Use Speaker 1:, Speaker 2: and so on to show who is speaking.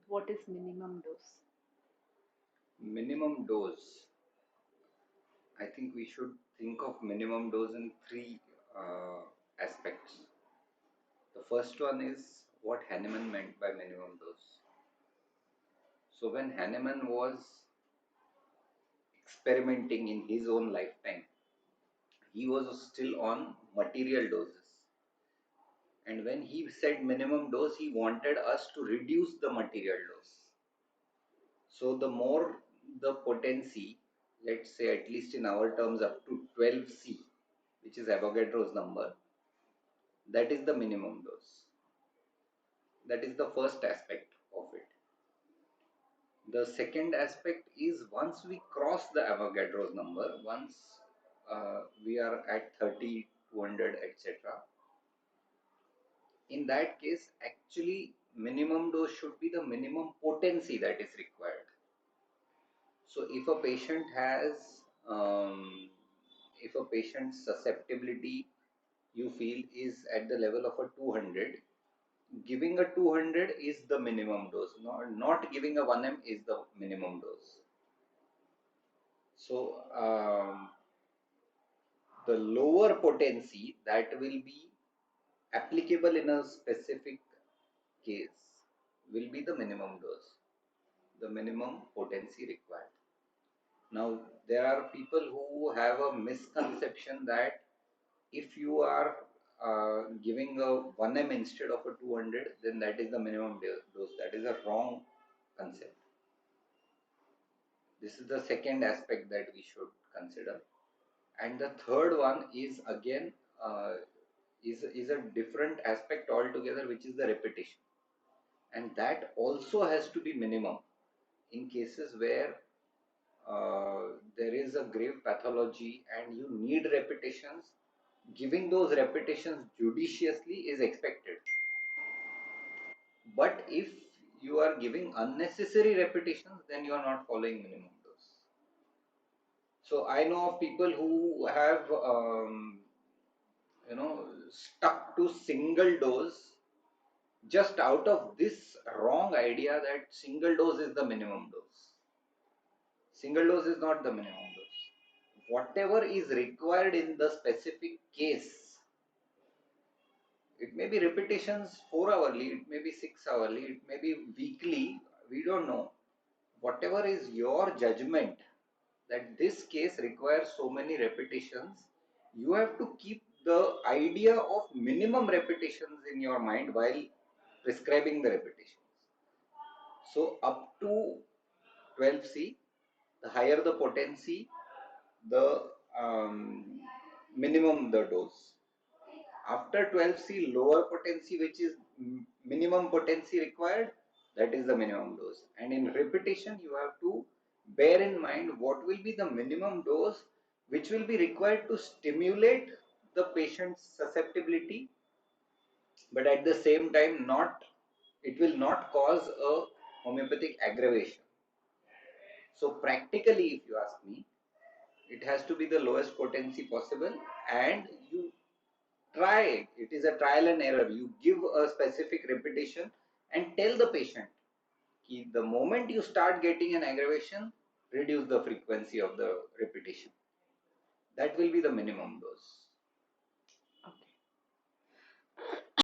Speaker 1: what is minimum dose?
Speaker 2: Minimum dose. I think we should think of minimum dose in three aspects. The first one is what Hahnemann meant by minimum dose. So when Hahnemann was experimenting in his own lifetime, he was still on material doses. And when he said minimum dose, he wanted us to reduce the material dose. So the more the potency, let's say at least in our terms up to 12C, which is Avogadro's number, that is the minimum dose. That is the first aspect of it. The second aspect is once we cross the Avogadro's number, once we are at 30, 200, etc. In that case, actually, minimum dose should be the minimum potency that is required. So, if a patient's susceptibility you feel is at the level of a 200, giving a 200 is the minimum dose. Not giving a 1M is the minimum dose. So, the lower potency that will be applicable in a specific case will be the minimum dose, the minimum potency required. Now, there are people who have a misconception that if you are giving a 1M instead of a 200, then that is the minimum dose. That is a wrong concept. This is the second aspect that we should consider. And the third one is again is a different aspect altogether, which is the repetition. And that also has to be minimum in cases where there is a grave pathology and you need repetitions. Giving those repetitions judiciously is expected. But if you are giving unnecessary repetitions, then you are not following minimum dose. So I know of people who have stuck to single dose just out of this wrong idea that single dose is the minimum dose. Single dose is not the minimum dose. Whatever is required in the specific case, it may be repetitions 4 hourly, it may be 6 hourly, it may be weekly, we don't know. Whatever is your judgment that this case requires so many repetitions, you have to keep the idea of minimum repetitions in your mind while prescribing the repetitions. So up to 12C, the higher the potency, the minimum the dose. After 12C, lower potency, which is minimum potency required, that is the minimum dose. And in repetition, you have to bear in mind what will be the minimum dose which will be required to stimulate the patient's susceptibility, but at the same time, it will not cause a homeopathic aggravation. So practically, if you ask me, it has to be the lowest potency possible, and you try. It is a trial and error. You give a specific repetition and tell the patient that the moment you start getting an aggravation, reduce the frequency of the repetition. That will be the minimum dose.